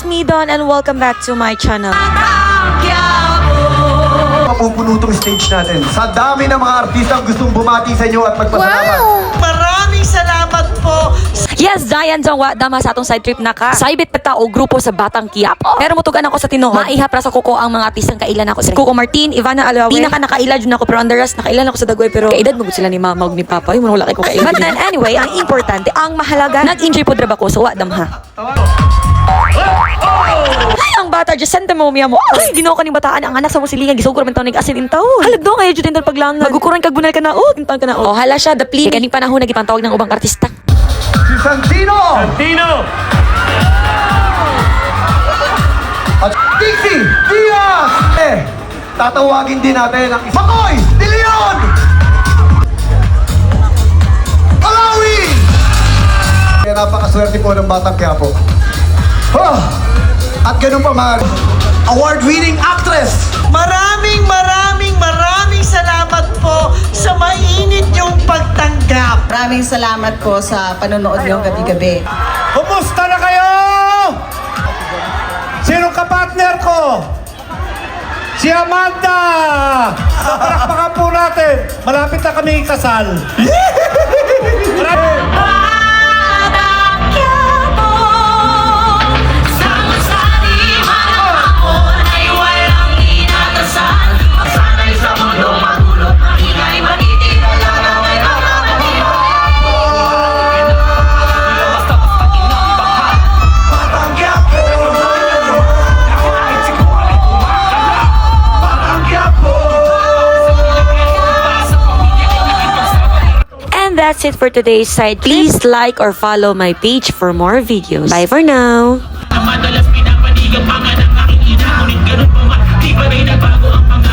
it's me Don and welcome back to my channel. Mapupuno tong stage natin. Sa dami ng mga artistang gustong bumati sa inyo at magpasalamat. Maraming salamat po. Yes, Dayan Jangwa, dama sa atong side trip na ka. Saibit pata o grupo sa Batang Quiapo. Pero mutugan ako sa tinuod. Maihap ra sa kuko ang mga artistang kailan ako. Si Coco Martin, Ivana Alawe. Pinaka nakaila dyan ako pero under us, nakailan ako sa Dagoy pero kaedad mo sila ni mama ug ni papa. Yung wala kay ko kaila. But then anyway, ang importante, ang mahalaga, nag-enjoy po drab ako sa wa damha. Ay, ang bata, just send mo miya mo. Ay, di na ako kaning bataan. Ang anak sa musilingan, gisuguro man taon nag-asin intaw. Halag doon kayo dyan paglangan. Magukuran kag bunal ka na, intang ka na. Oh, hala siya, the plea. Kaning panahon, nagipantawag ng ubang artista. Si Santino! Santino! At Dixie Diaz! Tatawagin din natin ang Makoy De Leon! Alawi! Kaya napakaswerte po ng Batang Quiapo. At ganun pa man, award-winning actress! Maraming salamat po sa mainit yung pagtanggap. Maraming salamat po sa panonood niyo gabi-gabi. Kumusta na kayo? Sino ka-partner ko? Si Amanda! Palakpakan po natin. Malapit na kami ikasal. That's it for today's side. Please like or follow my page for more videos. Bye for now. Madalas pinapanigang mga ng aking ina, ngunit ganun pa man, di pa rin nagbago ang mga